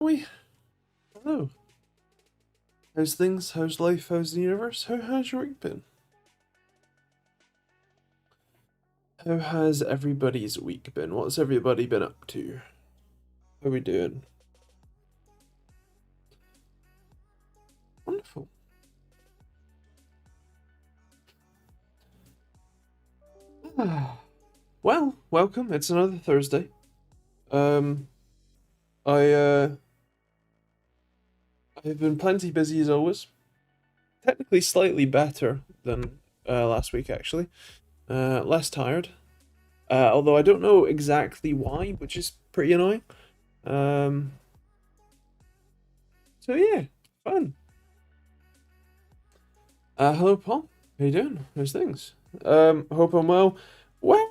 We hello. How's things? How's life? How's the universe? How has your week been? How has everybody's week been? What's everybody been up to? How are we doing? Wonderful. Well, welcome. It's another Thursday. Um, I I've been plenty busy as always. Technically, slightly better than last week actually. Less tired. Although I don't know exactly why, which is pretty annoying. Um, so yeah, fun. Hello, Paul. How you doing? How's things? Hope I'm well. Well,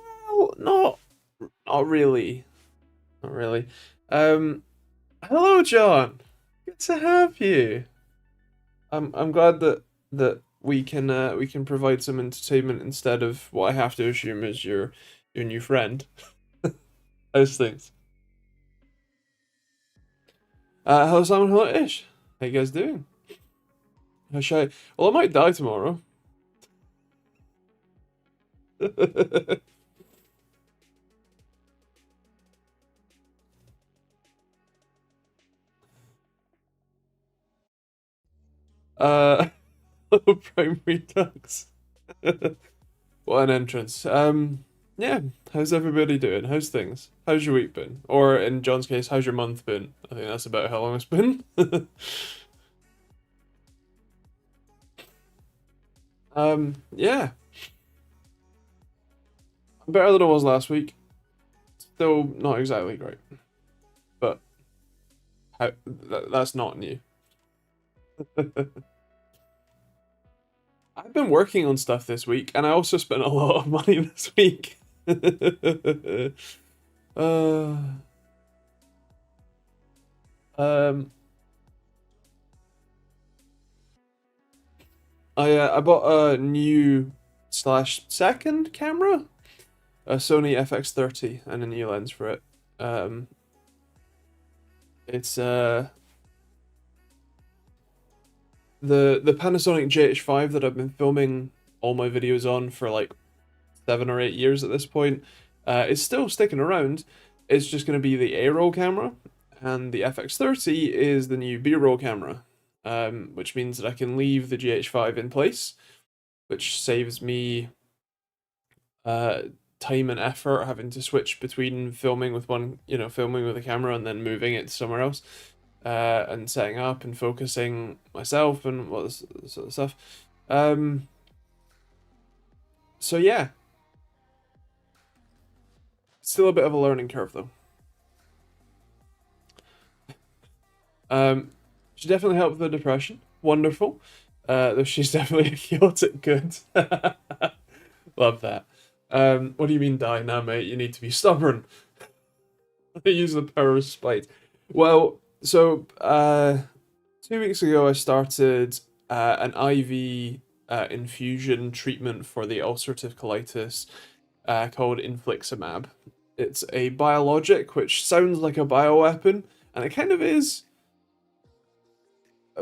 not really, not really. Um, Hello, John. Good to have you. I'm glad that we can provide some entertainment instead of what I have to assume is your new friend. How's things? Hello, Simon. Hello, Ish. How you guys doing? How should I? Well, I might die tomorrow. uh. Primary ducks. What an entrance. Yeah. How's everybody doing? How's things? How's your week been? Or in John's case, how's your month been? I think that's about how long it's been. Yeah. Better than it was last week. Still not exactly great, but that's not new. I've been working on stuff this week, and I also spent a lot of money this week. uh, um, I bought a new slash second camera, a Sony FX30, and a new lens for it. Um, it's the Panasonic GH5 that I've been filming all my videos on for like 7 or 8 years at this point. It's still sticking around. It's just going to be the A-roll camera, and the FX30 is the new B-roll camera, which means that I can leave the GH5 in place, which saves me uh, time and effort having to switch between filming with one, filming with a camera and then moving it somewhere else, and setting up and focusing myself and all this sort of stuff. So yeah, still a bit of a learning curve though. She definitely helped with the depression. Wonderful. Though she's definitely a chaotic good. Love that. What do you mean die now, mate? You need to be stubborn. Use the power of spite. Well, so 2 weeks ago I started an IV infusion treatment for the ulcerative colitis called infliximab. It's a biologic which sounds like a bioweapon, and it kind of is,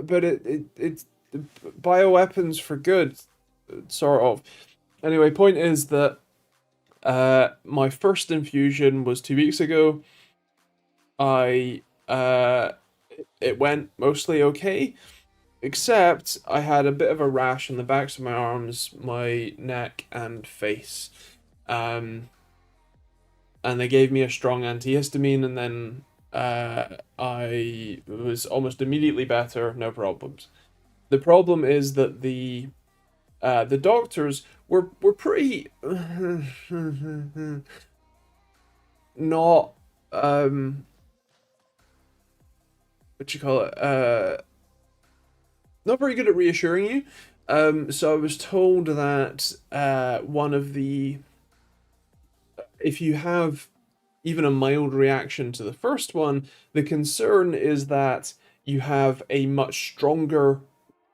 but it's bioweapons for good, sort of. Anyway, point is that my first infusion was 2 weeks ago. I it went mostly okay, except I had a bit of a rash on the backs of my arms, my neck, and face. Um, and they gave me a strong antihistamine, and then I was almost immediately better, no problems. The problem is that the doctors were pretty not what you call it, not very good at reassuring you. So I was told that one of the if you have even a mild reaction to the first one, the concern is that you have a much stronger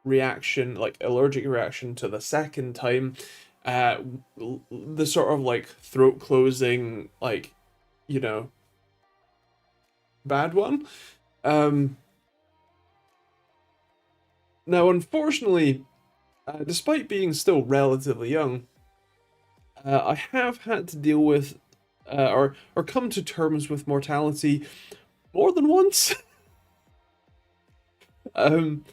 reaction, like allergic reaction to the second time. Uh, the sort of like throat closing, like, you know, bad one. Um, Now, unfortunately, despite being still relatively young, I have had to deal with or come to terms with mortality more than once. um,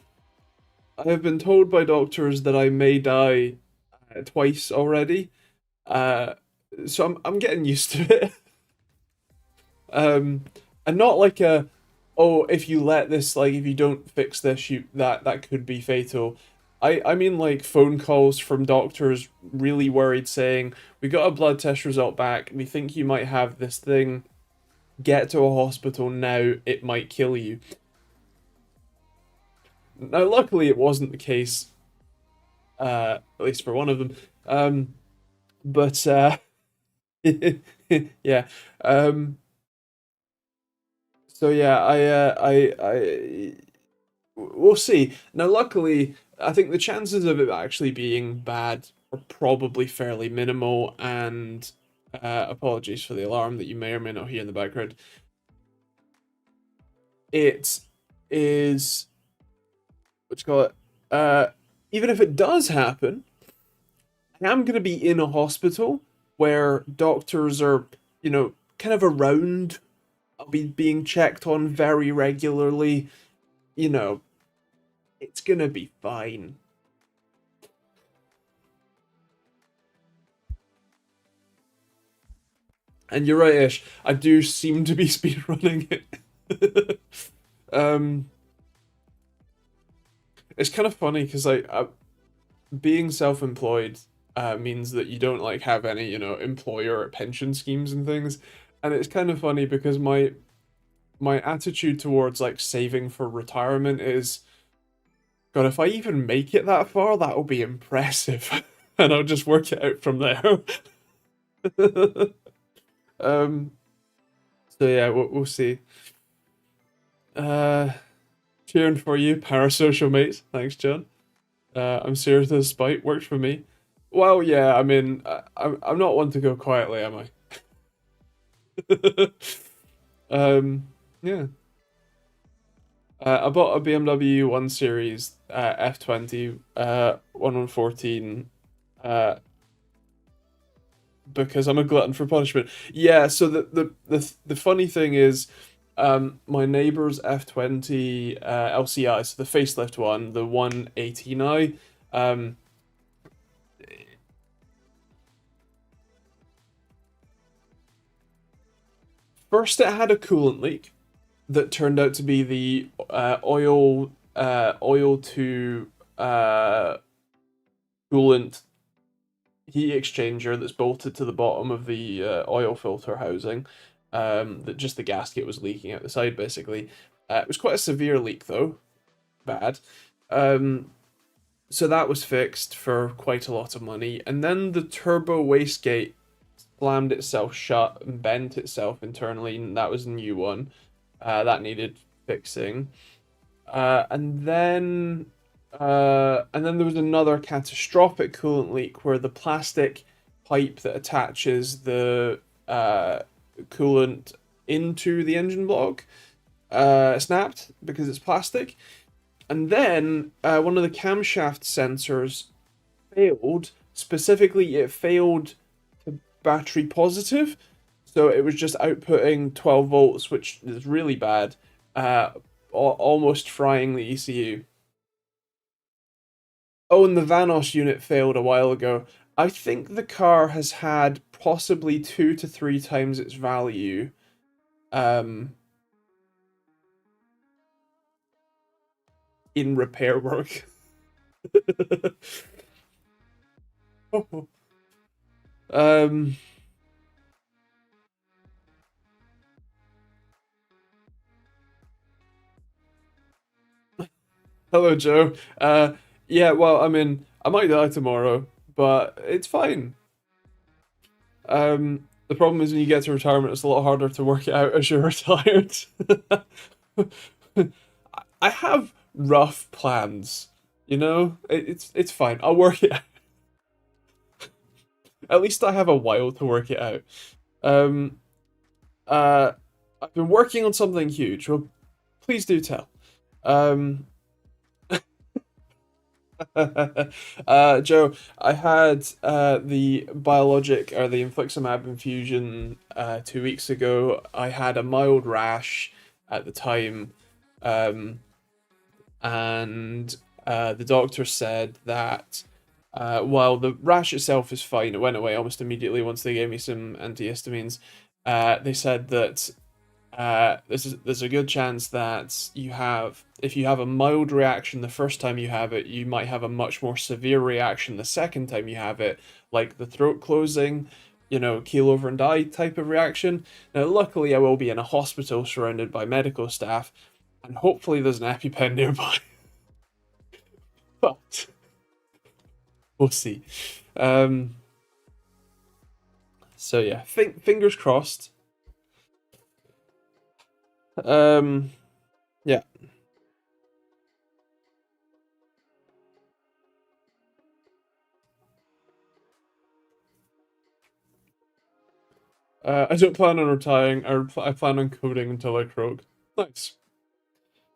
I have been told by doctors that I may die twice already. Uh, so I'm getting used to it. Um, and not like a, oh, if you let this, like, if you don't fix this, you that could be fatal. I mean, like, phone calls from doctors really worried, saying, we got a blood test result back, we think you might have this thing, get to a hospital now, it might kill you. Now, luckily, it wasn't the case, at least for one of them. But yeah. Um, so yeah, we'll see. Now, luckily, I think the chances of it actually being bad are probably fairly minimal. And apologies for the alarm that you may or may not hear in the background. It is what you call it. Even if it does happen, I am going to be in a hospital where doctors are, kind of around. I'll be being checked on very regularly. You know, it's gonna be fine. And you're right, Ish. I do seem to be speedrunning it. um, it's kind of funny because being self-employed means that you don't like have any, employer or pension schemes and things. And it's kind of funny because my attitude towards like saving for retirement is, God, if I even make it that far, that'll be impressive. And I'll just work it out from there. um, so yeah, we'll see. Uh, Cheering for you, parasocial mates. Thanks, John. I'm serious as spite. Worked for me. Well, yeah. I mean, I'm not one to go quietly, am I? Yeah. I bought a BMW 1 Series F20 1114 because I'm a glutton for punishment. Yeah. So the funny thing is, my neighbor's F20 LCI, so the facelift one, the 118i. First, it had a coolant leak that turned out to be the oil to coolant heat exchanger that's bolted to the bottom of the oil filter housing. That just the gasket was leaking out the side, basically. It was quite a severe leak, though. Bad. Um, so that was fixed for quite a lot of money. And then the turbo wastegate slammed itself shut and bent itself internally, and that was a new one. That needed fixing. And then there was another catastrophic coolant leak where the plastic pipe that attaches the coolant into the engine block snapped because it's plastic. And then one of the camshaft sensors failed. Specifically, it failed to battery positive. So it was just outputting 12 volts, which is really bad, almost frying the ECU. Oh, and the Vanos unit failed a while ago. I think the car has had possibly 2 to 3 times its value um, in repair work. um, Hello, Joe. Yeah, well, I mean, I might die tomorrow, but it's fine. The problem is when you get to retirement, it's a lot harder to work it out as you're retired. I have rough plans, it's fine. I'll work it out. At least I have a while to work it out. Um, uh, I've been working on something huge. Well, Please do tell. Joe, I had the biologic or the infliximab infusion 2 weeks ago. I had a mild rash at the time, um, and the doctor said that while the rash itself is fine, it went away almost immediately once they gave me some antihistamines. They said that there's a good chance that if you have a mild reaction the first time you have it, you might have a much more severe reaction the second time you have it, like the throat closing, keel over and die type of reaction. Now, luckily, I will be in a hospital surrounded by medical staff, and hopefully there's an EpiPen nearby. But we'll see. So yeah, fingers crossed. Yeah. I don't plan on retiring. I plan on coding until I croak. Nice.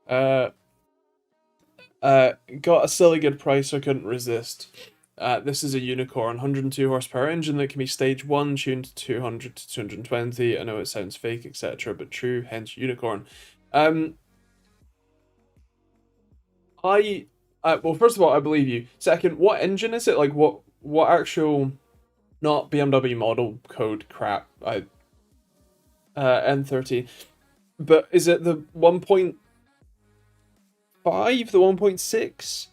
Uh, got a silly good price I couldn't resist. This is a unicorn, 102 horsepower engine that can be stage 1, tuned to 200 to 220. I know it sounds fake, etc., but true, hence unicorn. Well, first of all, I believe you. Second, what engine is it? Like, what actual, not BMW model code crap? N13. But is it the 1.5, the 1.6?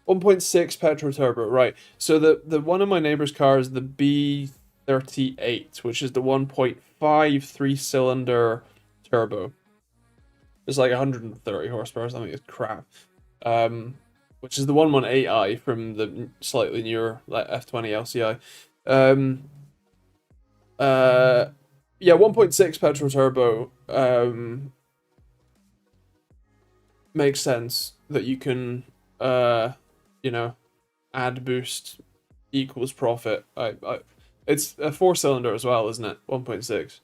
1.6 petrol turbo, right. So the one of my neighbor's cars, the B38, which is the 1.5 3-cylinder turbo. It's like 130 horsepower or something. It's crap. Which is the 118i from the slightly newer like F20 LCI. Yeah, 1.6 petrol turbo. Makes sense that you can add boost equals profit. It's a 4-cylinder as well, isn't it? 1.6.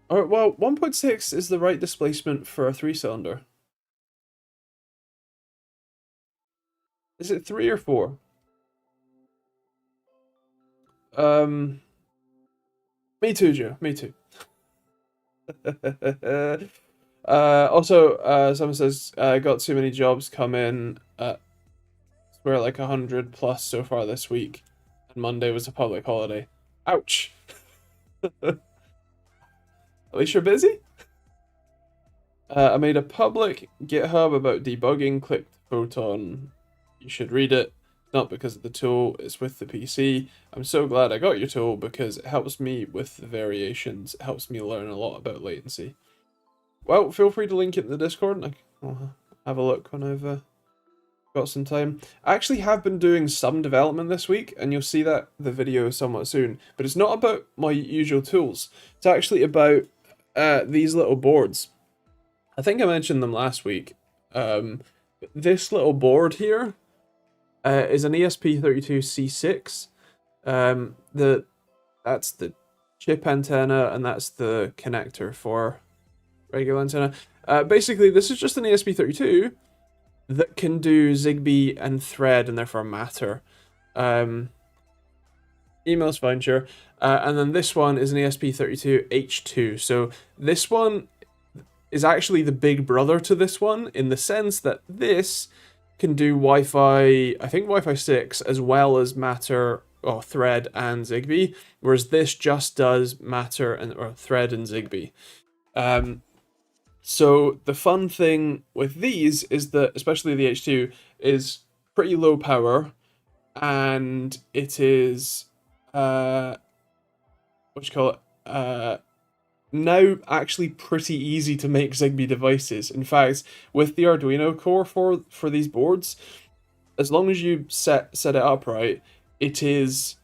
Or well, 1.6 is the right displacement for a 3-cylinder. Is it 3 or 4? Me too, Joe. Me too. Also, someone says, got too many jobs come in. We're like 100 plus so far this week, and Monday was a public holiday. Ouch. At least you're busy? I made a public GitHub about debugging clicked Photon. You should read it. Not because of the tool, it's with the PC. I'm so glad I got your tool because it helps me with the variations. It helps me learn a lot about latency. Well, feel free to link it in the Discord. I'll have a look when I've got some time. I actually have been doing some development this week, and you'll see that the video somewhat soon. But it's not about my usual tools. It's actually about these little boards. I think I mentioned them last week. This little board here is an ESP32C6. That's the chip antenna, and that's the connector for regular antenna. Basically, this is just an ESP32 that can do Zigbee and Thread, and therefore matter. Email's fine, sure. And then this one is an ESP32H2. So this one is actually the big brother to this one, in the sense that this can do Wi-Fi, I think Wi-Fi 6, as well as Matter, or Thread and Zigbee, whereas this just does Matter or Thread and Zigbee. So the fun thing with these is that, especially the H2, is pretty low power, and it is what you call it, now actually pretty easy to make Zigbee devices. In fact, with the Arduino core for these boards, as long as you set it up right, it is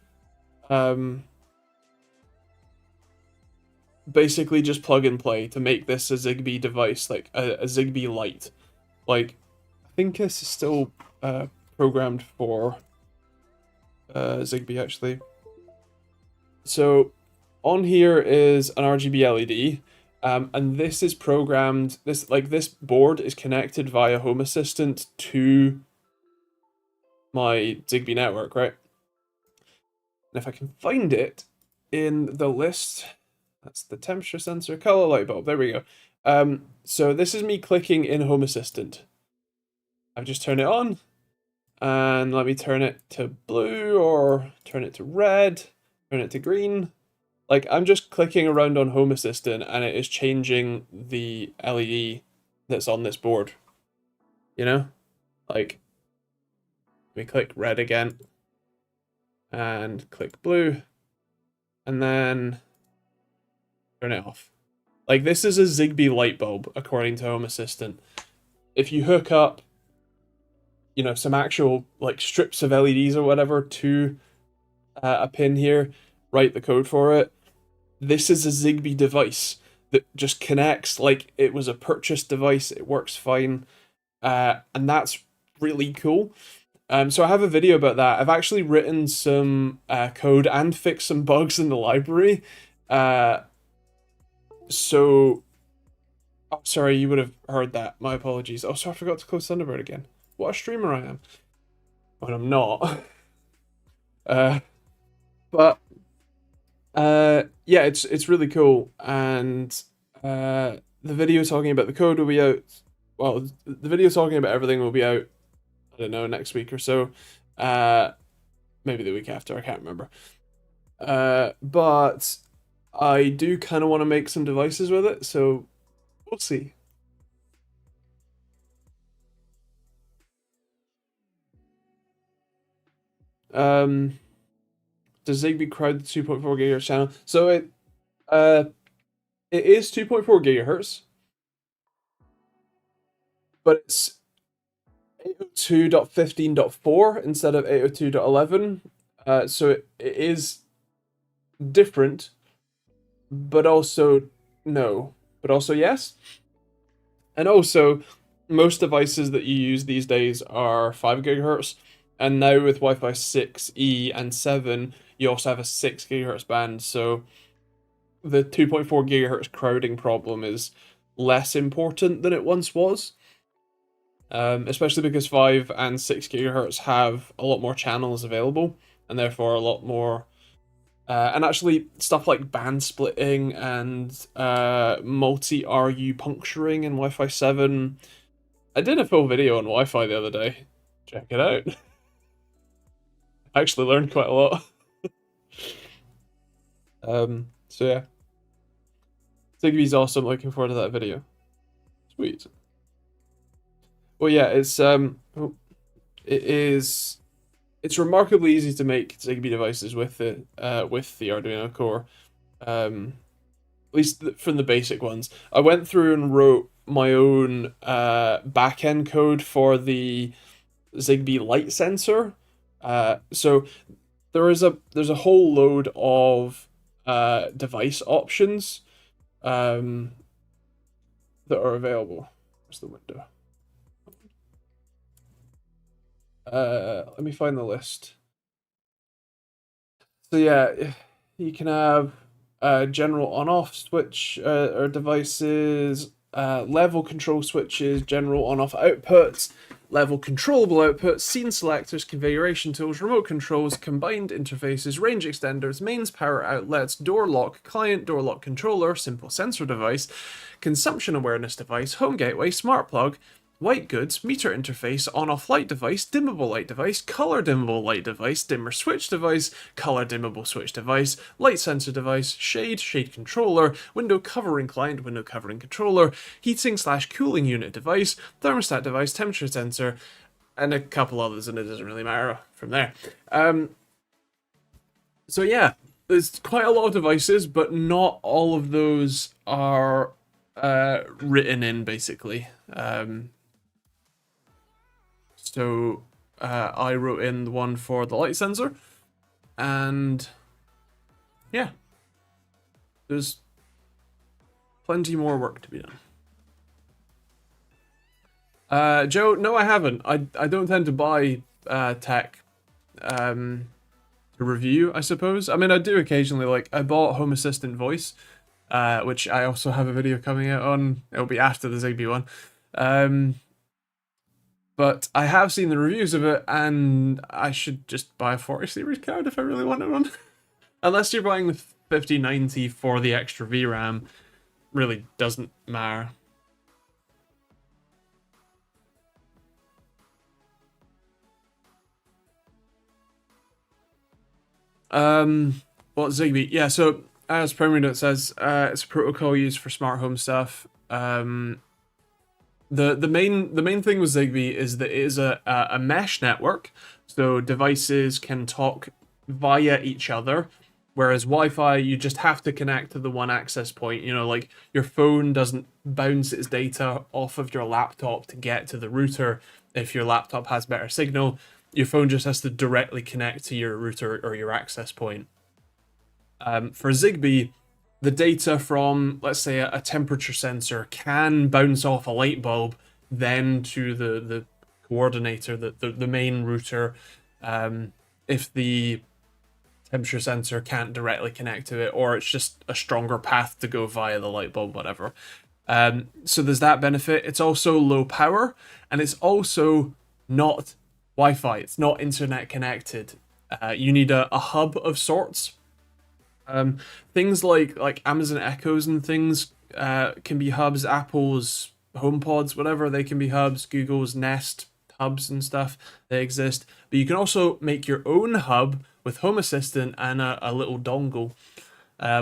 basically just plug and play to make this a Zigbee device, like a Zigbee Lite. Like, I think this is still programmed for Zigbee actually. So on here is an RGB LED. And this is programmed. This board is connected via Home Assistant to my Zigbee network, right? And if I can find it in the list, that's the temperature sensor, color light bulb. There we go. So this is me clicking in Home Assistant. I've just turned it on, and let me turn it to blue or turn it to red, turn it to green. Like, I'm just clicking around on Home Assistant and it is changing the LED that's on this board. You know? Like, we click red again and click blue and then turn it off. Like, this is a Zigbee light bulb, according to Home Assistant. If you hook up, you know, some actual, like, strips of LEDs or whatever to a pin here, write the code for it, this is a Zigbee device that just connects like it was a purchased device. It works fine. And that's really cool. So I have a video about that. I've actually written some code and fixed some bugs in the library. So, oh, sorry, you would have heard that. My apologies. Oh, sorry, I forgot to close Thunderbird again. What a streamer I am. When I'm not. But yeah, it's really cool, and the video talking about the code will be out. Well, the video talking about everything will be out. I don't know, next week or so. Maybe the week after. I can't remember. But I do kind of want to make some devices with it, so we'll see. Does Zigbee crowd the 2.4 gigahertz channel? So it is 2.4 gigahertz, but it's 802.15.4 instead of 802.11. So it is different, but also no, but also yes. And also, most devices that you use these days are 5 gigahertz, and now with Wi-Fi 6E and 7, you also have a 6 gigahertz band, so the 2.4 gigahertz crowding problem is less important than it once was. Especially because 5 and 6 gigahertz have a lot more channels available, and therefore a lot more. And actually, stuff like band splitting and multi-RU puncturing in Wi-Fi 7. I did a full video on Wi-Fi the other day. Check it out. I actually learned quite a lot. So yeah. Zigbee's awesome. Looking forward to that video. Sweet. Well, yeah, it's remarkably easy to make Zigbee devices with the Arduino core, at least from the basic ones. I went through and wrote my own backend code for the Zigbee light sensor. So there's a whole load of device options that are available. Where's the window? Let me find the list. So yeah, you can have general on-off switch or devices, level control switches, general on-off outputs, level controllable outputs, scene selectors, configuration tools, remote controls, combined interfaces, range extenders, mains power outlets, door lock client, door lock controller, simple sensor device, consumption awareness device, home gateway, smart plug, white goods, meter interface, on-off light device, dimmable light device, color dimmable light device, dimmer switch device, color dimmable switch device, light sensor device, shade controller, window covering client, window covering controller, heating/cooling unit device, thermostat device, temperature sensor, and a couple others, and it doesn't really matter from there. So yeah, there's quite a lot of devices, but not all of those are written in, basically. So I wrote in the one for the light sensor, and yeah, there's plenty more work to be done. Joe, no, I haven't. I don't tend to buy tech to review, I suppose. I mean, I do occasionally. Like, I bought Home Assistant Voice which I also have a video coming out on. It'll be after the Zigbee one. But I have seen the reviews of it, and I should just buy a 40 series card if I really wanted one. Unless you're buying the 5090 for the extra VRAM, really doesn't matter. What Zigbee? Yeah, so as Primary Note says, it's a protocol used for smart home stuff. The main thing with Zigbee is that it is a mesh network, so devices can talk via each other. Whereas Wi-Fi, you just have to connect to the one access point. You know, like your phone doesn't bounce its data off of your laptop to get to the router. If your laptop has better signal, your phone just has to directly connect to your router or your access point. For Zigbee, the data from, let's say, a temperature sensor can bounce off a light bulb, then to the coordinator, the main router. If the temperature sensor can't directly connect to it, or it's just a stronger path to go via the light bulb, whatever. So there's that benefit. It's also low power, and it's also not Wi-Fi. It's not internet connected. You need a hub of sorts. Things like Amazon Echoes and things can be hubs. Apple's HomePods, whatever, they can be hubs. Google's Nest hubs and stuff, they exist. But you can also make your own hub with Home Assistant and a little dongle,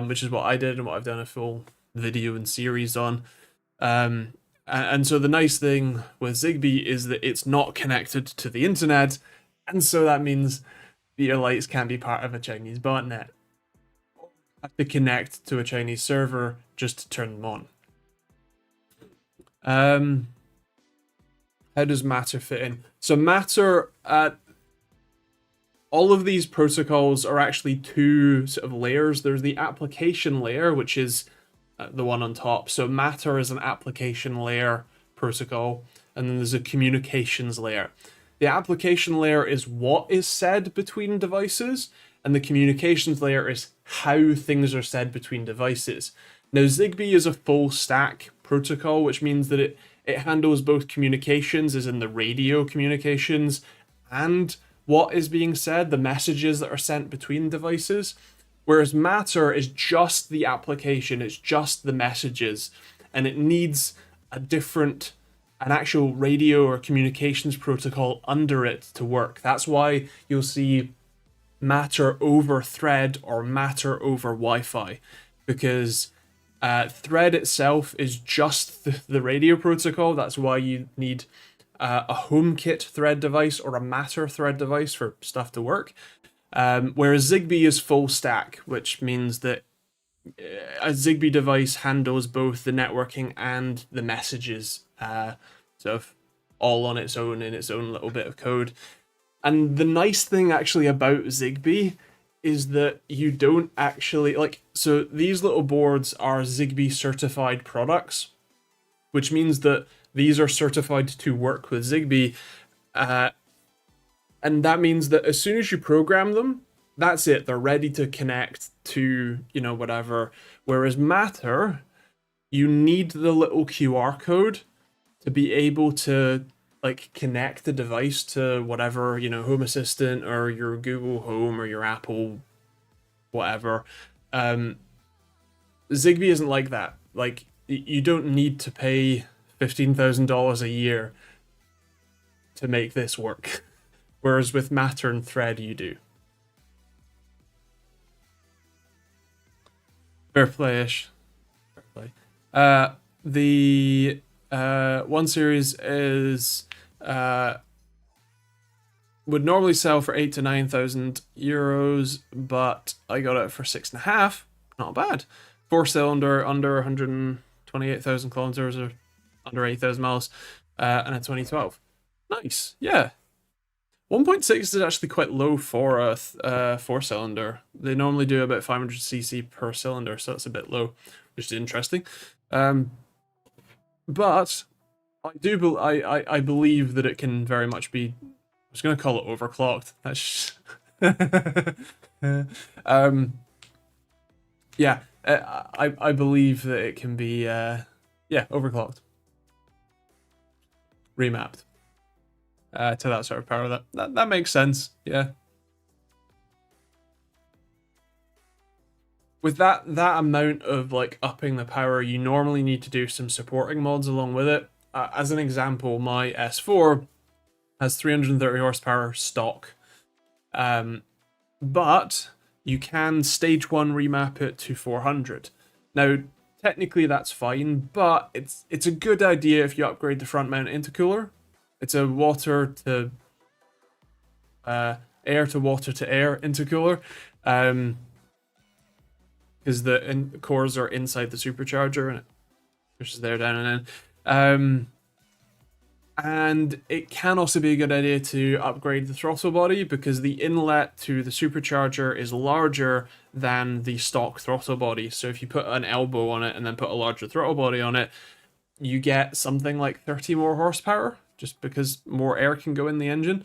which is what I did and what I've done a full video and series on. And so the nice thing with Zigbee is that it's not connected to the internet, and so that means that your lights can be part of a Chinese botnet. Have to connect to a Chinese server just to turn them on. How does Matter fit in? So Matter, all of these protocols are actually two sort of layers. There's the application layer, which is the one on top. So Matter is an application layer protocol, and then there's a communications layer. The application layer is what is said between devices, and the communications layer is how things are said between devices. Now, Zigbee is a full stack protocol, which means that it handles both communications, as in the radio communications, and what is being said, the messages that are sent between devices. Whereas Matter is just the application, it's just the messages, and it needs an actual radio or communications protocol under it to work. That's why you'll see Matter over Thread or Matter over Wi-Fi, because Thread itself is just the radio protocol. That's why you need a HomeKit Thread device or a Matter Thread device for stuff to work. Whereas Zigbee is full stack, which means that a Zigbee device handles both the networking and the messages, sort of all on its own in its own little bit of code. And the nice thing actually about Zigbee is that you don't actually, so these little boards are Zigbee certified products, which means that these are certified to work with Zigbee. And that means that as soon as you program them, that's it. They're ready to connect to, whatever. Whereas Matter, you need the little QR code to be able to connect the device to whatever, Home Assistant or your Google Home or your Apple whatever. Zigbee isn't like that. You don't need to pay $15,000 a year to make this work. Whereas with Matter and Thread, you do. Fair play-ish. Fair play. The 1 series is would normally sell for 8,000 to 9,000 euros, but I got it for 6.5. Not bad. 4-cylinder, under 128,000 kilometers or under 8,000 miles, and a 2012. Nice, yeah. 1.6 is actually quite low for a 4-cylinder. They normally do about 500cc per cylinder, so that's a bit low, which is interesting. But I believe that it can very much be. I was going to call it overclocked. That's yeah. I believe that it can be yeah, overclocked, remapped to that sort of power. That makes sense. Yeah. With that amount of like upping the power, you normally need to do some supporting mods along with it. As an example, my S4 has 330 horsepower stock, but you can stage 1 remap it to 400. Now, technically that's fine, but it's a good idea if you upgrade the front mount intercooler. It's a water to air to water to air intercooler. Because the cores are inside the supercharger and it pushes there down and in. And it can also be a good idea to upgrade the throttle body because the inlet to the supercharger is larger than the stock throttle body. So if you put an elbow on it and then put a larger throttle body on it, you get something like 30 more horsepower just because more air can go in the engine.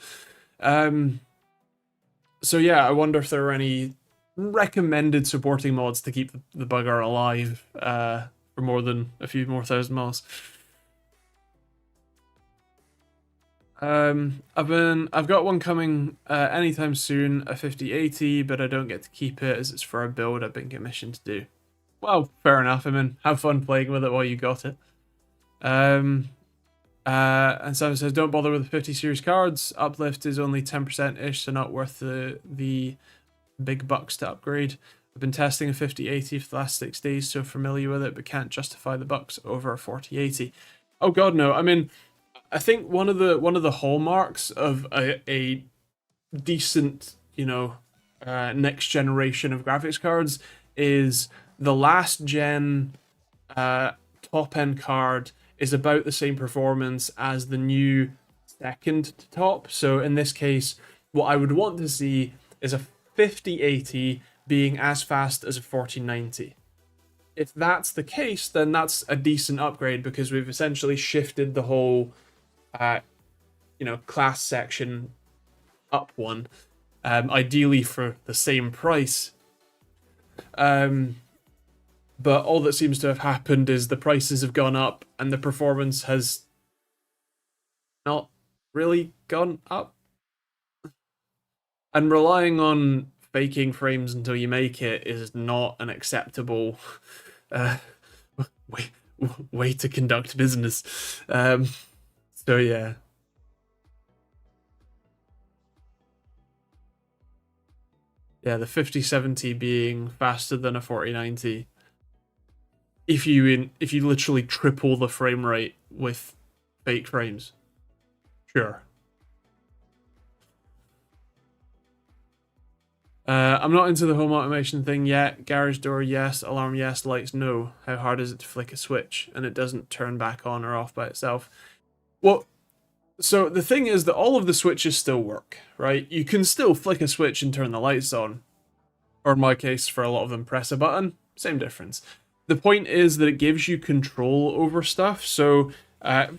So yeah, I wonder if there are any recommended supporting mods to keep the bugger alive for more than a few more thousand miles. I've got one coming anytime soon, a 5080, but I don't get to keep it as it's for a build I've been commissioned to do. Well, fair enough. I mean, have fun playing with it while you got it. And someone says, don't bother with the 50 series cards. Uplift is only 10%-ish, so not worth the big bucks to upgrade. I've been testing a 5080 for the last 6 days, so familiar with it, but can't justify the bucks over a 4080. Oh god, no. I mean, I think one of the hallmarks of a decent, next generation of graphics cards is the last gen top end card is about the same performance as the new second to top. So in this case, what I would want to see is a 5080 being as fast as a 4090. If that's the case, then that's a decent upgrade because we've essentially shifted the whole class section up one, ideally for the same price. But all that seems to have happened is the prices have gone up and the performance has not really gone up. And relying on faking frames until you make it is not an acceptable way to conduct business. So yeah. Yeah, the 5070 being faster than a 4090. If you literally triple the frame rate with fake frames. Sure. I'm not into the home automation thing yet. Garage door, yes. Alarm, yes. Lights, no. How hard is it to flick a switch and it doesn't turn back on or off by itself? Well, so the thing is that all of the switches still work, right? You can still flick a switch and turn the lights on. Or in my case, for a lot of them, press a button. Same difference. The point is that it gives you control over stuff. So,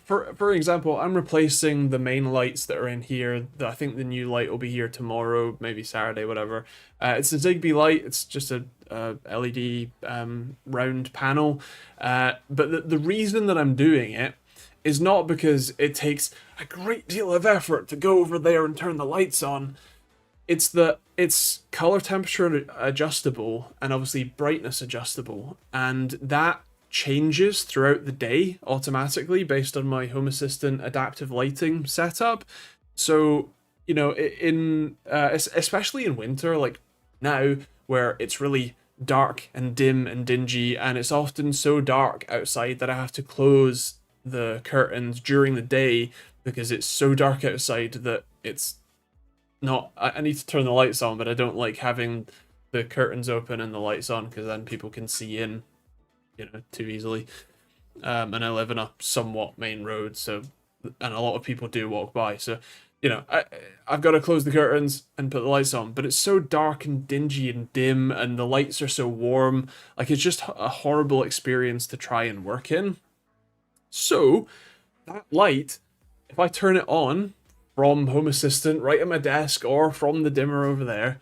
for example, I'm replacing the main lights that are in here. I think the new light will be here tomorrow, maybe Saturday, whatever. It's a ZigBee light. It's just a LED round panel. But the reason that I'm doing it is not because it takes a great deal of effort to go over there and turn the lights on. It's that it's color temperature adjustable and obviously brightness adjustable, and that changes throughout the day automatically based on my Home Assistant adaptive lighting setup. So, especially in winter, like now, where it's really dark and dim and dingy, and it's often so dark outside that I have to close the curtains during the day because it's so dark outside that it's not. I need to turn the lights on, but I don't like having the curtains open and the lights on because then people can see in, too easily. And I live in a somewhat main road, so, and a lot of people do walk by, so I've got to close the curtains and put the lights on, but it's so dark and dingy and dim, and the lights are so warm. Like, it's just a horrible experience to try and work in. So that light, if I turn it on from Home Assistant right at my desk or from the dimmer over there,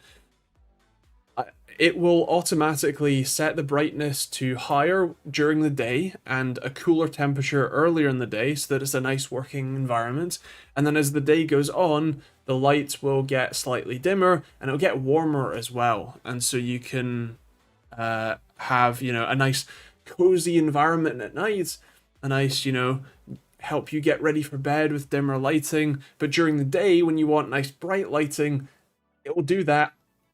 it will automatically set the brightness to higher during the day and a cooler temperature earlier in the day so that it's a nice working environment. And then as the day goes on, the lights will get slightly dimmer and it'll get warmer as well. And so you can have, a nice cozy environment at night, a nice, help you get ready for bed with dimmer lighting. But during the day, when you want nice bright lighting, it will do that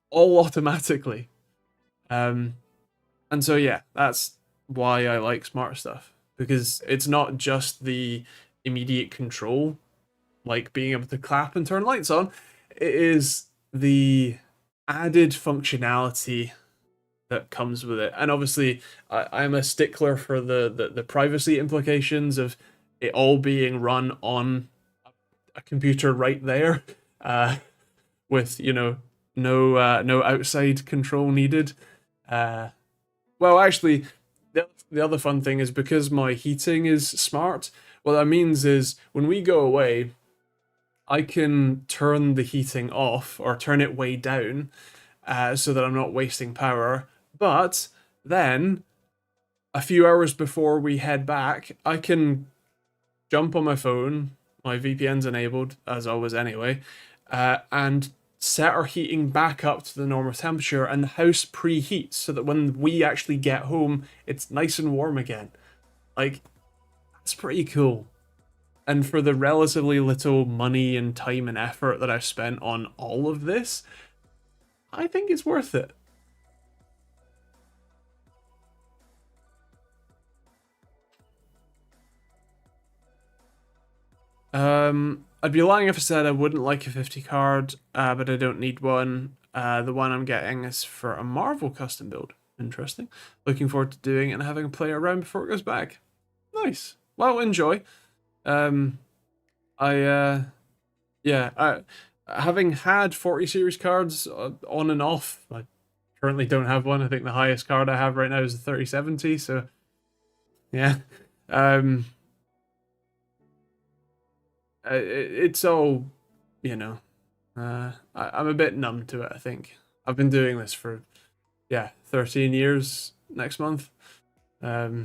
all automatically. And so yeah, that's why I like smart stuff, because it's not just the immediate control, like being able to clap and turn lights on. It is the added functionality that comes with it. And obviously, I'm a stickler for the privacy implications of it all being run on a computer right there, with no outside control needed. Well, actually, the other fun thing is because my heating is smart. What that means is when we go away, I can turn the heating off or turn it way down, so that I'm not wasting power. But then, a few hours before we head back, I can jump on my phone. My VPN's enabled, as always anyway, and set our heating back up to the normal temperature, and the house preheats so that when we actually get home, it's nice and warm again. Like, that's pretty cool. And for the relatively little money and time and effort that I've spent on all of this, I think it's worth it. I'd be lying if I said I wouldn't like a 50 card, but I don't need one. The one I'm getting is for a Marvel custom build. Interesting. Looking forward to doing it and having a play around before it goes back. Nice. Well, enjoy. Having had 40 series cards on and off, I currently don't have one. I think the highest card I have right now is a 3070. So, yeah. It's all, I'm a bit numb to it, I think. I've been doing this for, 13 years next month. So,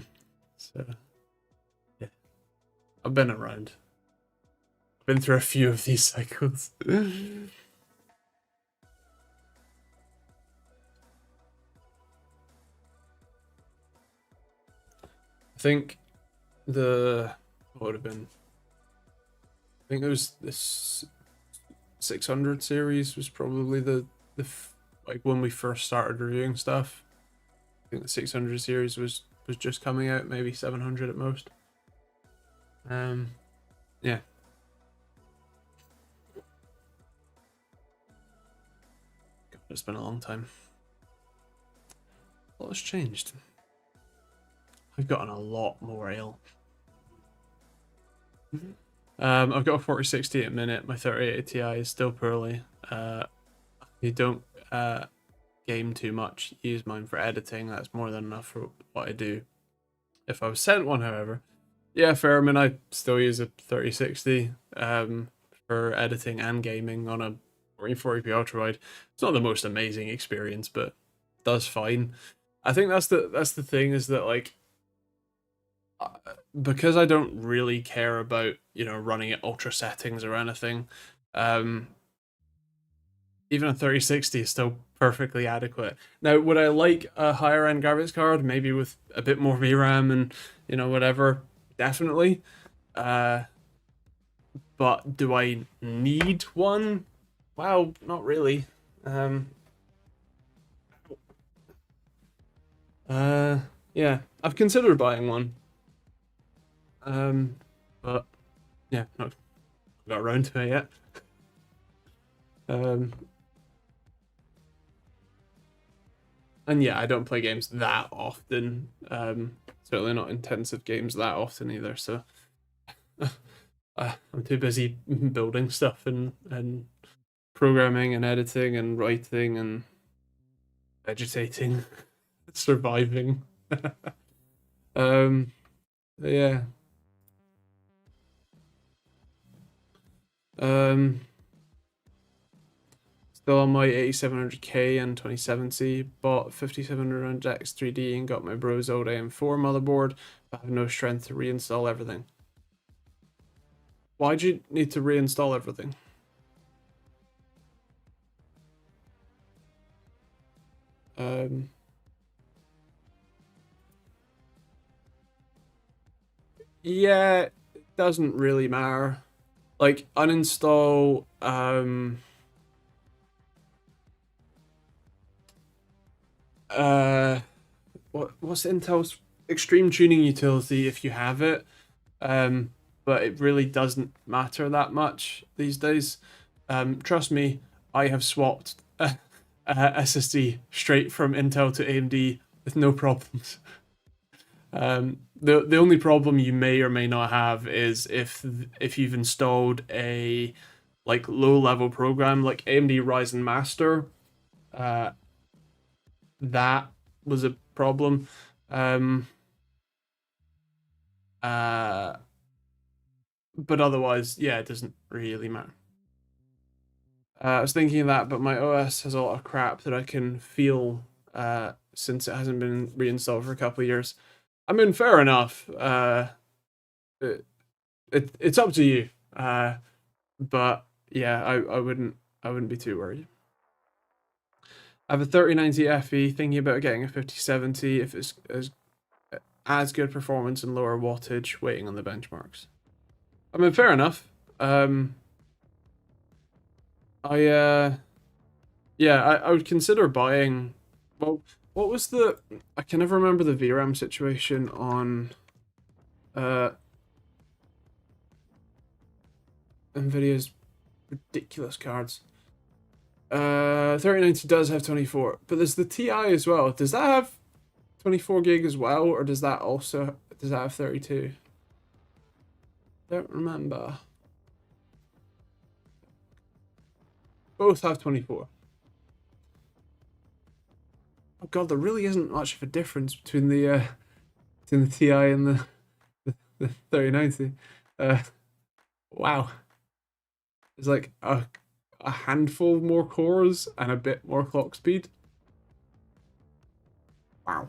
yeah, I've been around. I've been through a few of these cycles. I think what would have been, I think it was this 600 series was probably like when we first started reviewing stuff. I think the 600 series was just coming out, maybe 700 at most. Yeah. God, it's been a long time. A lot has changed. I've gotten a lot more ill. I've got a 4060 at minute. My 3080 Ti is still poorly. You don't game too much. Use mine for editing. That's more than enough for what I do. If I was sent one, however, yeah, fair. I mean, I still use a 3060 for editing and gaming on a 1440p ultrawide. It's not the most amazing experience, but does fine. I think that's the thing, is that like, because I don't really care about running at ultra settings or anything, even a 3060 is still perfectly adequate. Now, would I like a higher end graphics card, maybe with a bit more VRAM and whatever? Definitely. But do I need one? Well, not really. Yeah, I've considered buying one. But yeah, not got around to it yet. And yeah, I don't play games that often. Certainly not intensive games that often either. So I'm too busy building stuff and programming and editing and writing and vegetating, surviving. Yeah. Still on my 8700K and 2070, bought 5700 X3D and got my Bros Old AM4 motherboard, but have no strength to reinstall everything. Why'd you need to reinstall everything? Yeah, it doesn't really matter. Like, uninstall, what's Intel's extreme tuning utility if you have it? But it really doesn't matter that much these days. Trust me, I have swapped SSD straight from Intel to AMD with no problems. The only problem you may or may not have is if you've installed a like low level program like AMD Ryzen Master, that was a problem. But otherwise, yeah, it doesn't really matter. I was thinking of that, but my OS has a lot of crap that I can feel since it hasn't been reinstalled for a couple of years. I mean, fair enough. It's up to you. But yeah, I wouldn't be too worried. I have a 3090 FE, thinking about getting a 5070 if it's as good performance and lower wattage, waiting on the benchmarks. I mean, fair enough. I would consider buying. Well, what was the? I can never remember the VRAM situation on Nvidia's ridiculous cards. 3090 does have 24, but there's the Ti as well. Does that have 24 gig as well, or does that have 32? Don't remember. Both have 24. Oh god, there really isn't much of a difference between the Ti and the 3090. Wow. There's like a handful more cores and a bit more clock speed. Wow.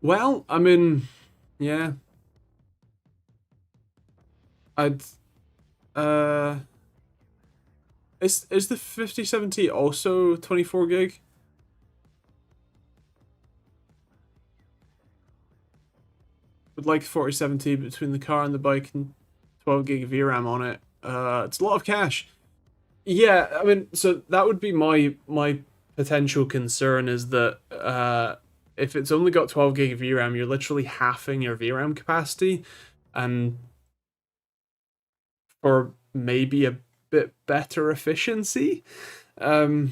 Well, I mean, yeah. I'd is the 5070 also 24 gig? With like 4070 between the car and the bike and 12 gig of VRAM on it. It's a lot of cash. Yeah, I mean, so that would be my potential concern is that if it's only got 12 gig of VRAM, you're literally halving your VRAM capacity, and for maybe a bit better efficiency, because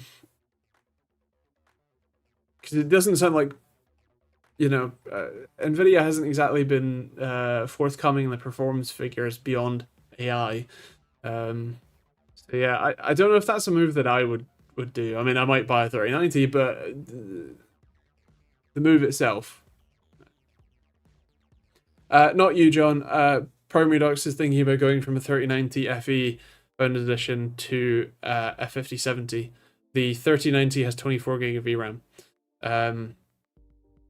it doesn't sound like Nvidia hasn't exactly been forthcoming in the performance figures beyond AI. So yeah, I don't know if that's a move that I would do. I mean, I might buy a 3090, but the move itself. Not you, John. Primary Docs is thinking about going from a 3090 FE bound edition to a 5070. The 3090 has 24 gig of VRAM.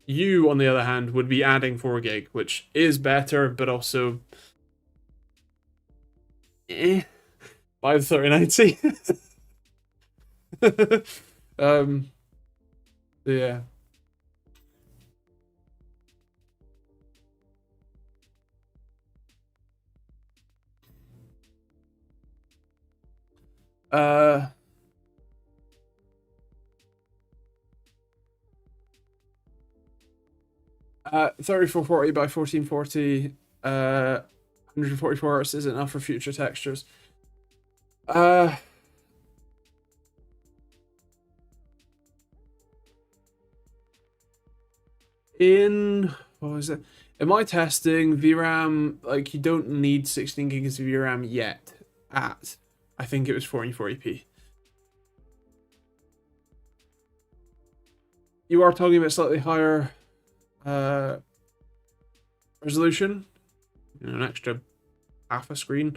You, on the other hand, would be adding 4 gig, which is better, but also buy the 3090. Yeah. Uh 3440 by 1440, 144 hertz isn't enough for future textures. In what was it? In my testing, VRAM, like, you don't need 16 gigs of VRAM yet at, I think it was 1440p. You are talking about slightly higher resolution, an extra half a screen.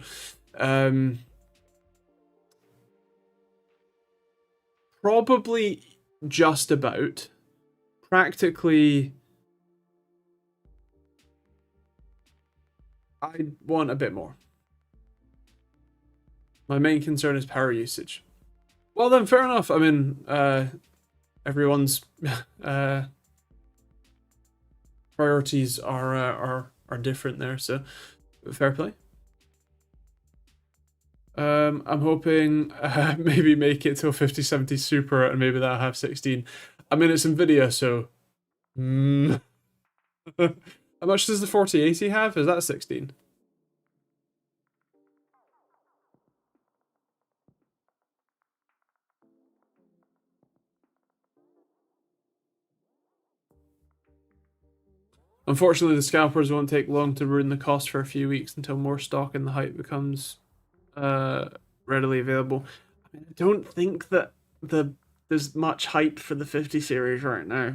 Probably just about. Practically, I want a bit more. My main concern is power usage. Well then, fair enough. I mean, everyone's priorities are different there, so fair play. I'm hoping maybe make it to a 5070 Super and maybe that'll have 16. I mean, it's Nvidia, so. How much does the 4080 have? Is that 16? Unfortunately, the scalpers won't take long to ruin the cost for a few weeks until more stock in the hype becomes readily available. I mean, I don't think that there's much hype for the 50 series right now.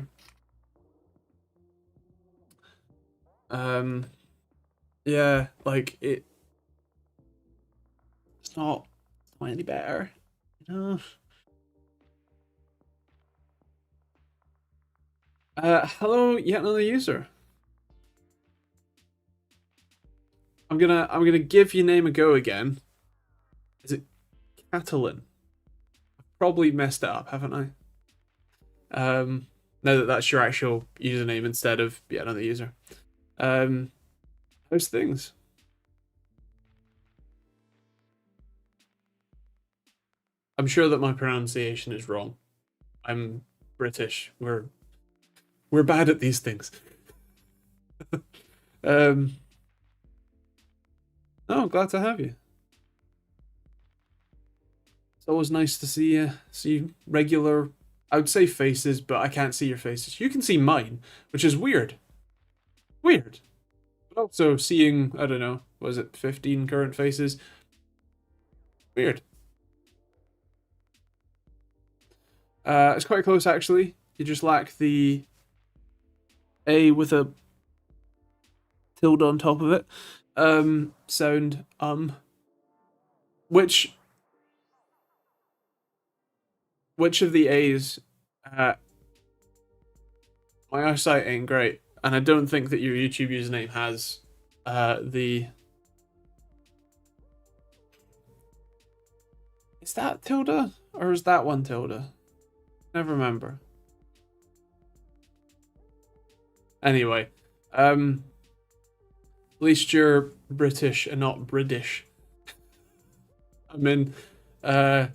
Yeah, like it's not any better, you know. Hello, yet another user. I'm gonna give your name a go again. Is it Catalan? I've probably messed it up, haven't I? Now that that's your actual username instead of yet another user. How's things? I'm sure that my pronunciation is wrong. I'm British. We're bad at these things. Oh, glad to have you. It's always nice to see regular. I would say faces, but I can't see your faces. You can see mine, which is weird. Weird. But also seeing, I don't know, was it 15 current faces? Weird. It's quite close actually. You just lack the A with a tilde on top of it. Sound which of the A's my eyesight ain't great, and I don't think that your YouTube username has the. Is that tilde or is that one tilde? Never remember. Anyway, at least you're British and not British. I mean, more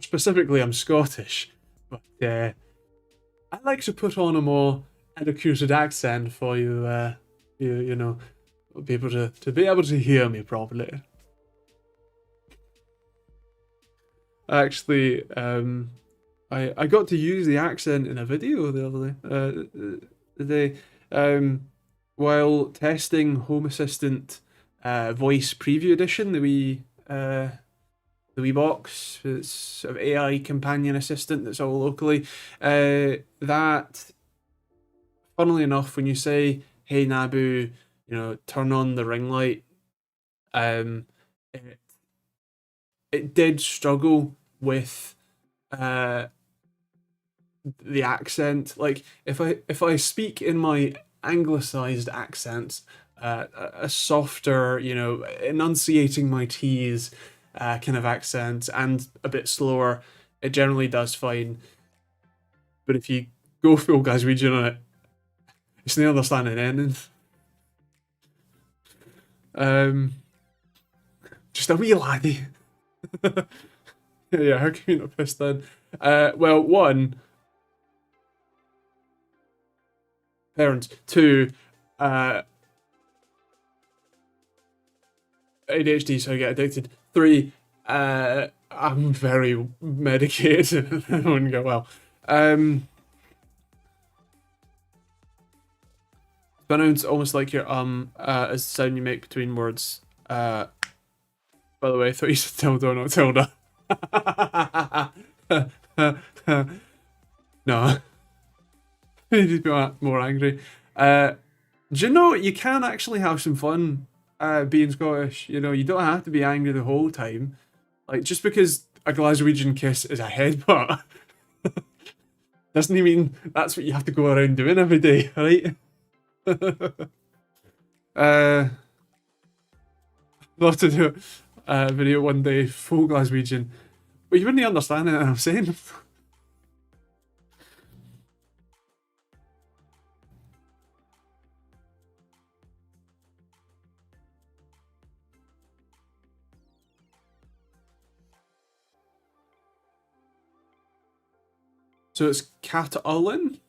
specifically, I'm Scottish, but I like to put on a more educated accent for you. You know, be able to hear me properly. Actually, I got to use the accent in a video the other day, while testing Home Assistant Voice Preview Edition, the wee box, it's sort of AI companion assistant that's all locally. That, funnily enough, when you say "Hey Nabu," turn on the ring light, it did struggle with the accent. Like if I speak in my anglicized accent, a softer, enunciating my T's kind of accent, and a bit slower, it generally does fine. But if you go full Glaswegian on it, it's not understanding anything. Just a wee laddie. Yeah, how can you not piss then? Well, one, parents. Two, ADHD, so I get addicted. Three, I'm very medicated. It wouldn't go well. Pronounce almost like your as the sound you make between words. By the way, I thought you said tilde, not tilde. No. I need to be more angry. Uh, do you know you can actually have some fun being Scottish? You know, you don't have to be angry the whole time. Like, just because a Glaswegian kiss is a headbutt doesn't mean that's what you have to go around doing every day, right? uh, love to do a video one day, full Glaswegian. But you wouldn't understand anything I'm saying. So it's Catalan?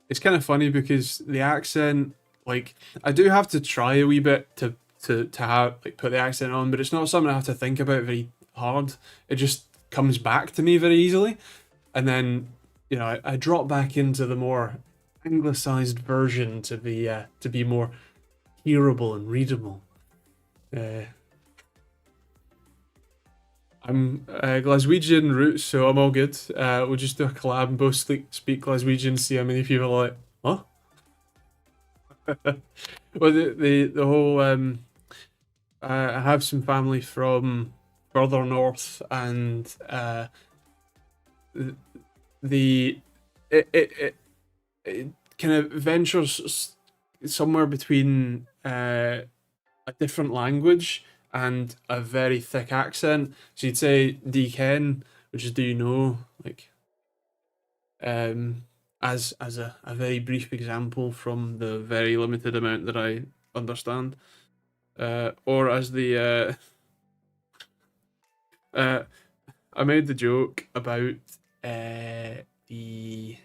It's kind of funny because the accent, like, I do have to try a wee bit to have like put the accent on, but it's not something I have to think about very hard. It just comes back to me very easily, and then I drop back into the more anglicized version to be more hearable and readable. Uh, I'm Glaswegian roots, so I'm all good. We'll just do a collab and both speak Glaswegian, see how many people are like, huh? Well, the whole I have some family from further north, and the it kind of ventures somewhere between a different language and a very thick accent. So you'd say "D-Ken," which is "do you know?" Like, as a very brief example from the very limited amount that I understand, or as the I made the joke about the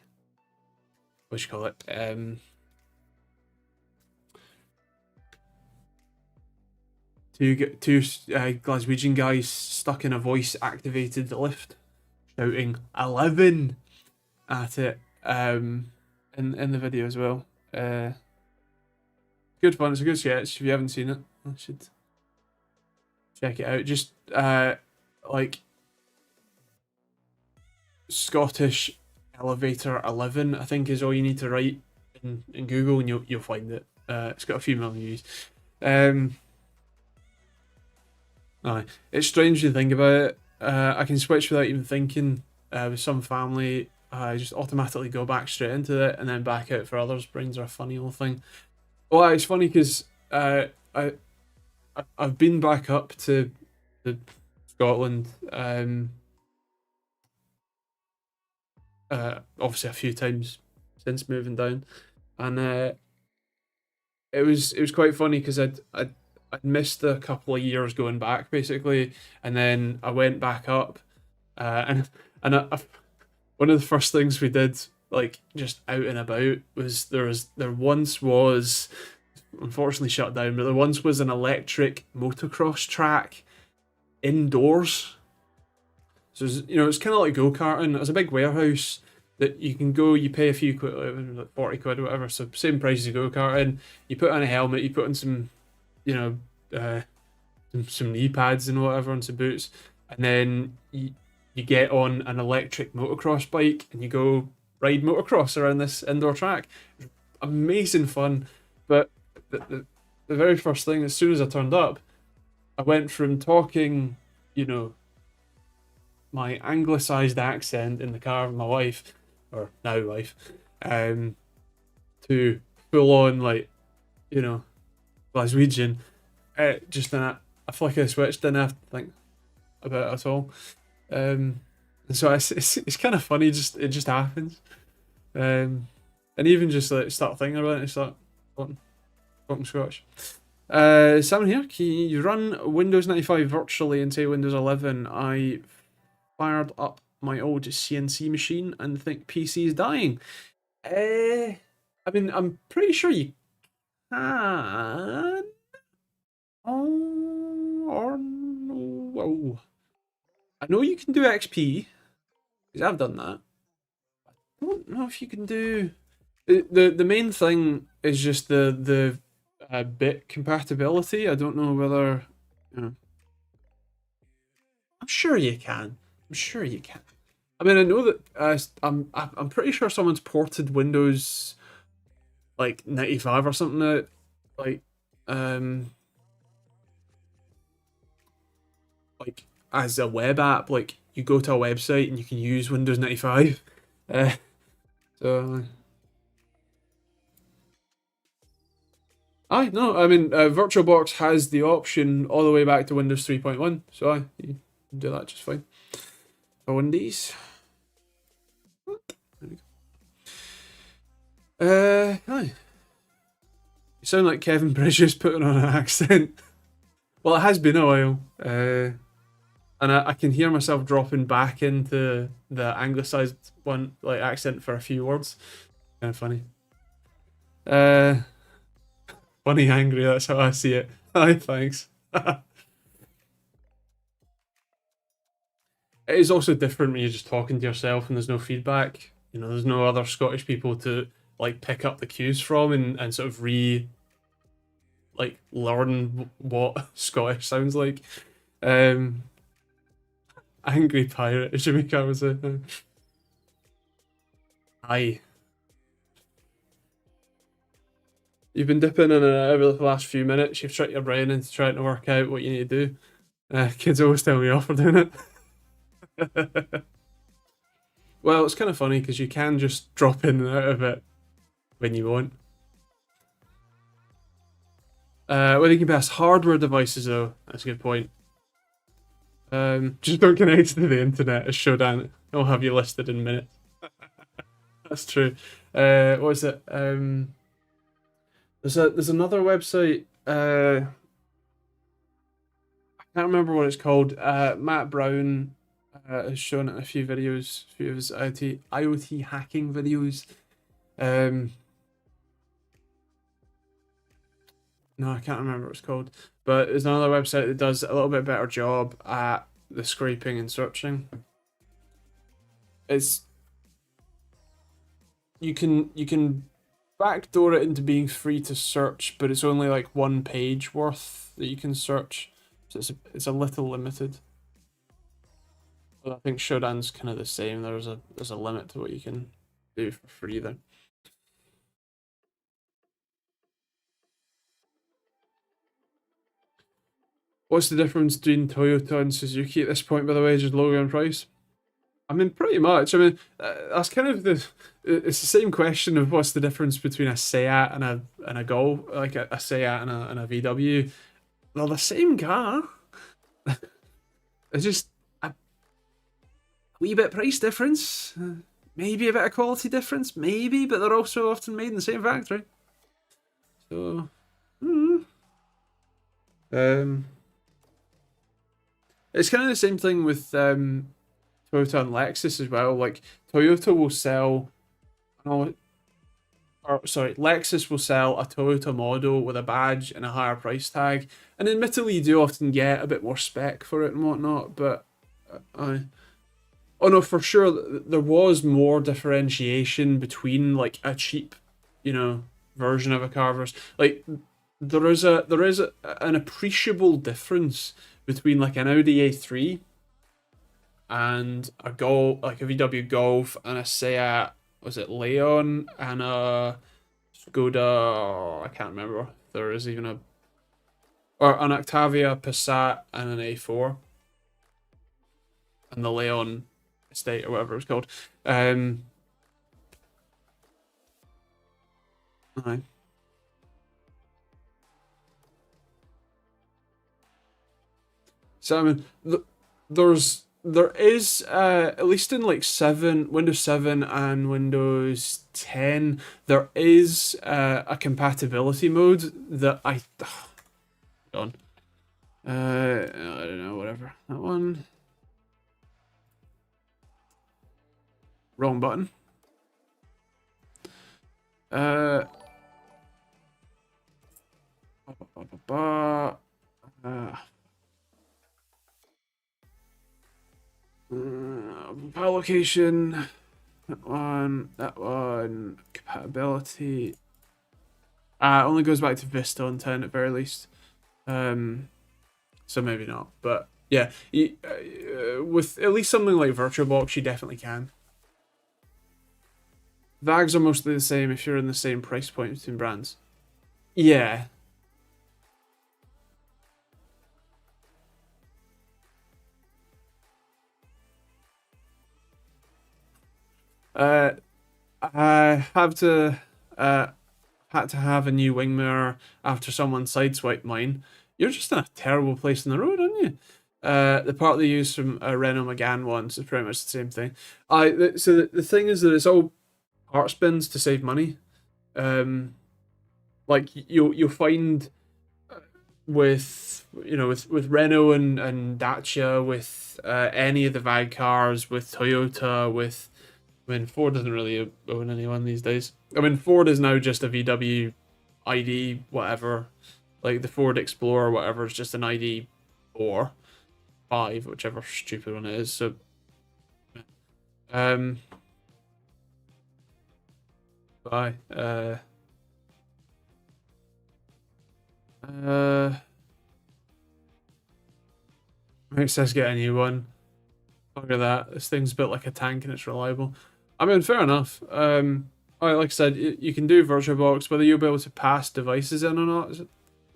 what you call it two Glaswegian guys stuck in a voice activated lift shouting 11 at it in the video as well. Good fun. It's a good sketch. If you haven't seen it, I should check it out. Just like Scottish elevator 11, I think, is all you need to write in Google, and you'll find it. It's got a few million views. Aye. It's strange to think about it. I can switch without even thinking. With some family, I just automatically go back straight into it and then back out for others. Brains are a funny old thing. Well, it's funny because I've been back up to Scotland. Obviously a few times since moving down, and it was quite funny because I'd missed a couple of years going back basically, and then I went back up, and one of the first things we did, like just out and about, was there once was, unfortunately shut down, but there once was an electric motocross track indoors. So it's kind of like go-karting. It was a big warehouse that you can go, you pay a few quid, like 40 quid or whatever, so same price as go-karting. You put on a helmet, you put on some, some knee pads and whatever, and some boots, and then you get on an electric motocross bike and you go ride motocross around this indoor track. Amazing fun. But the very first thing, as soon as I turned up, I went from talking, my anglicized accent in the car with my wife, or now wife, to full on, like, Glaswegian. Just in a flick of a switch, didn't have to think about it at all. And so it's kind of funny, it just happens. And even just like start thinking about it, start talking Scottish. Someone here, can you run Windows 95 virtually into Windows 11? I fired up my old CNC machine and think PC is dying. I mean, I'm pretty sure you can. Or no. I know you can do XP, because I've done that. I don't know if you can do the main thing is just the bit compatibility. I don't know whether I'm sure you can. I'm sure you can. I mean, I know that I'm pretty sure someone's ported Windows like 95 or something out, like um like as a web app. Like you go to a website and you can use Windows 95. Uh, so I no, I mean VirtualBox has the option all the way back to Windows 3.1, so you can do that just fine for Windows. Aye. You sound like Kevin Bridges putting on an accent. Well, it has been a while, and I can hear myself dropping back into the anglicised one, like accent for a few words. Kind of funny. Uh, Funny, angry. That's how I see it. Aye, thanks. It is also different when you're just talking to yourself and there's no feedback. You know, there's no other Scottish people to like pick up the cues from and sort of learn what Scottish sounds like. Um, Angry pirate, as Jamaica would say. Aye. You've been dipping in and out over the last few minutes. You've tricked your brain into trying to work out what you need to do. Kids always tell me off for doing it. Well, it's kind of funny because you can just drop in and out of it when you want. Well, you can pass hardware devices though. That's a good point. Just don't connect to the internet as Shodan. I'll have you listed in minutes. That's true. What is it? There's another website. I can't remember what it's called. Matt Brown has shown it in a few videos, a few of his IoT hacking videos. No, I can't remember what it's called. But there's another website that does a little bit better job at the scraping and searching. It's you can backdoor it into being free to search, but it's only like one page worth that you can search, so it's a little limited. But I think Shodan's kind of the same. There's a limit to what you can do for free there. What's the difference between Toyota and Suzuki at this point, by the way? Just logo and price? I mean, pretty much. I mean, that's kind of it's the same question of what's the difference between a Seat and a Golf, like a Seat and a VW. They're the same car. It's just a wee bit price difference, maybe a bit of quality difference, maybe, but they're also often made in the same factory. So, it's kind of the same thing with Toyota and Lexus as well. Like Toyota will sell, Lexus will sell a Toyota model with a badge and a higher price tag, and admittedly, you do often get a bit more spec for it and whatnot. But oh no, for sure, there was more differentiation between like a cheap, version of a car versus like there is an appreciable difference between like an Audi A3 and a Golf, like a VW Golf, and a Seat, was it Leon, and a Skoda, I can't remember if there is even or an Octavia, Passat, and an A4, and the Leon Estate or whatever it's called. Aye. So I mean, there is at least in like Windows 7 and Windows 10, there is a compatibility mode that I on. I don't know, whatever. That one. Wrong button. File location, that one, compatibility. Only goes back to Vista on 10 at very least. So maybe not, but Yeah, with at least something like VirtualBox, you definitely can. VAGs are mostly the same if you're in the same price point between brands. Yeah. Uh, I have to had to have a new wing mirror after someone sideswiped mine. You're just in a terrible place in the road, aren't you? The part they used from Renault Megane once is pretty much the same thing. So the thing is that it's all part spins to save money. Um, like you'll find with with Renault and Dacia, with any of the VAG cars, with Toyota, with I mean Ford doesn't really own anyone these days. I mean Ford is now just a VW ID whatever, like the Ford Explorer or whatever is just an ID 4, 5, whichever stupid one it is. So um bye. Uh it says get a new one. Look at that. This thing's built like a tank and it's reliable. I mean, fair enough. Like I said, you can do VirtualBox. Whether you'll be able to pass devices in or not is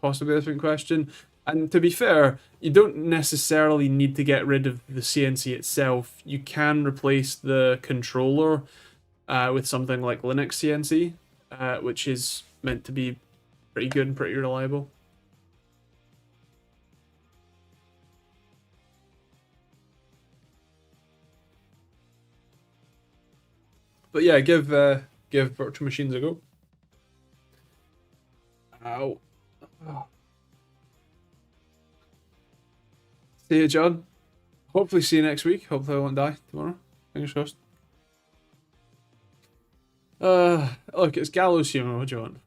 possibly a different question. And to be fair, you don't necessarily need to get rid of the CNC itself. You can replace the controller with something like Linux CNC, which is meant to be pretty good and pretty reliable. But yeah, give virtual machines a go. Ow. Oh. See you, John. Hopefully see you next week. Hopefully I won't die tomorrow. Fingers crossed. Look, it's gallows humor. What do you want?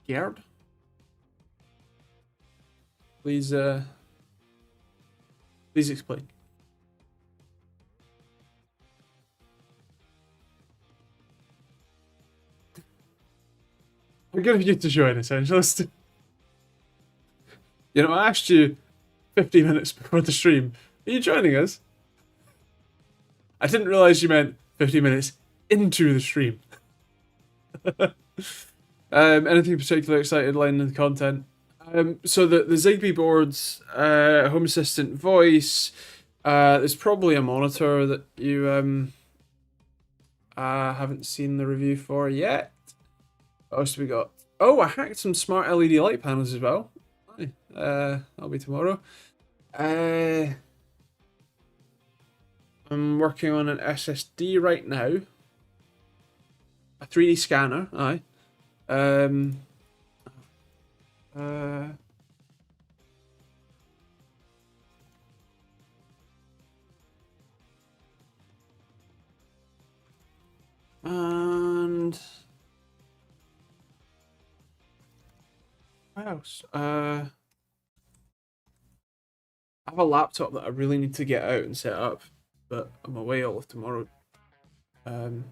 Gerd? Please, please explain. We're gonna get to join us, Angelist. You know, I asked you 50 minutes before the stream. Are you joining us? I didn't realize you meant 50 minutes into the stream. Anything particularly excited line in the content? So the Zigbee boards, Home Assistant voice. There's probably a monitor that you haven't seen the review for yet. What else have we got? Oh, I hacked some smart LED light panels as well. That'll be tomorrow. I'm working on an SSD right now. A 3D scanner, aye. Uh, and what else? I have a laptop that I really need to get out and set up, but I'm away all of tomorrow. No.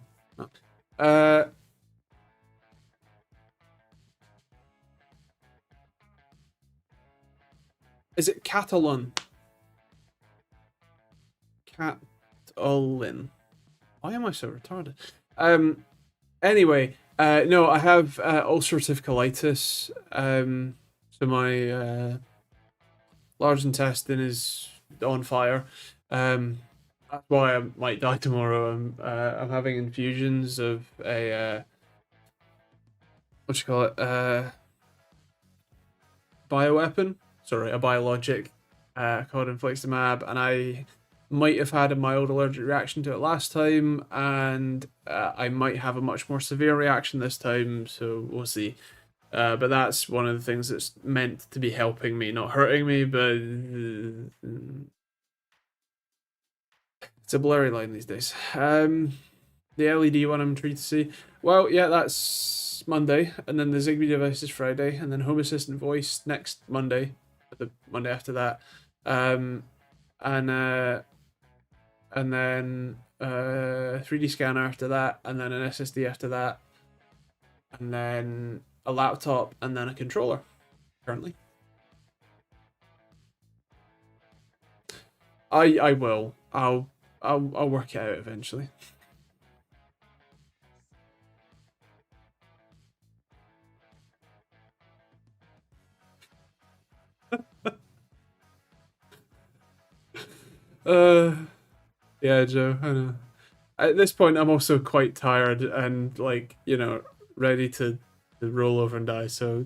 Is it Catalan? Catalan. Why am I so retarded? Anyway, no, I have ulcerative colitis. So my large intestine is on fire. That's why I might die tomorrow. I'm having infusions of a what you call it? Bioweapon. Sorry, a biologic called infliximab, and I might have had a mild allergic reaction to it last time, and I might have a much more severe reaction this time, so we'll see. But that's one of the things that's meant to be helping me, not hurting me, but it's a blurry line these days. The LED one I'm intrigued to see. Well, yeah, that's Monday, and then the Zigbee device is Friday, and then Home Assistant voice next Monday, the Monday after that. And then 3D scanner after that, and then an SSD after that, and then a laptop, and then a controller. Currently, I will. I'll work it out eventually. Yeah, Joe. I know. At this point, I'm also quite tired and like ready to roll over and die. So,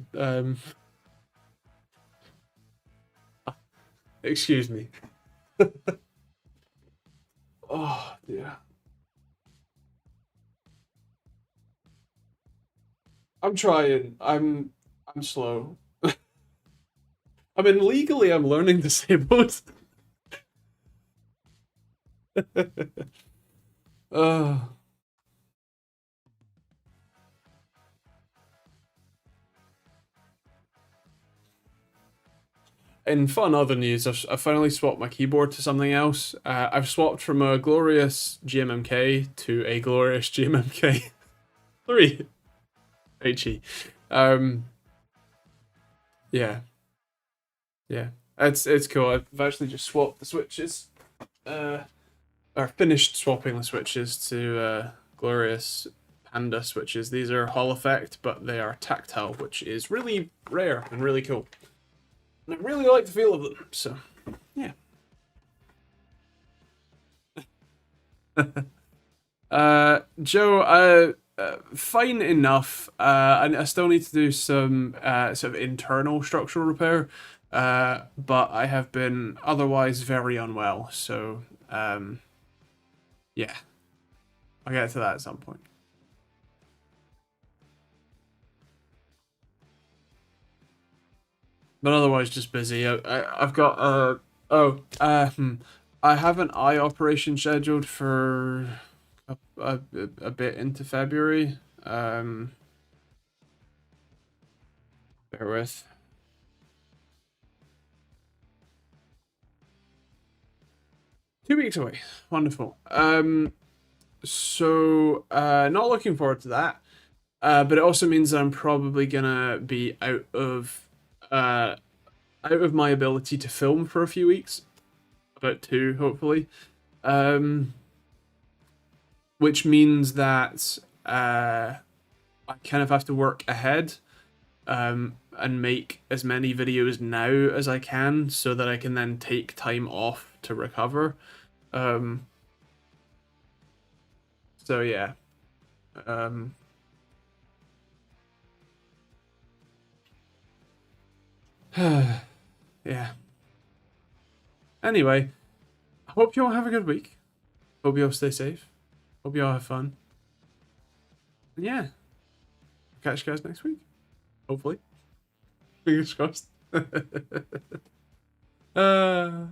excuse me. Oh dear. I'm trying. I'm slow. I mean, legally, I'm learning disabled. uh, in fun other news, I've finally swapped my keyboard to something else. I've swapped from a glorious GMMK to a glorious GMMK 3 HE. Um, yeah, yeah, it's cool. I've actually just swapped the switches. Or finished swapping the switches to glorious Panda switches. These are Hall effect, but they are tactile, which is really rare and really cool. And I really like the feel of them. So, yeah. Joe, fine enough. I still need to do some sort of internal structural repair, but I have been otherwise very unwell. So, yeah, I'll get to that at some point. But otherwise, just busy. I've got I have an eye operation scheduled for a bit into February. Bear with. Two weeks away. Wonderful. So not looking forward to that. But it also means that I'm probably gonna be out of my ability to film for a few weeks, about two, hopefully. Um, which means that I kind of have to work ahead and make as many videos now as I can so that I can then take time off to recover. Um, so yeah. Um, yeah. Anyway, I hope you all have a good week. Hope you all stay safe. Hope you all have fun. And yeah, catch you guys next week. Hopefully. Fingers crossed. uh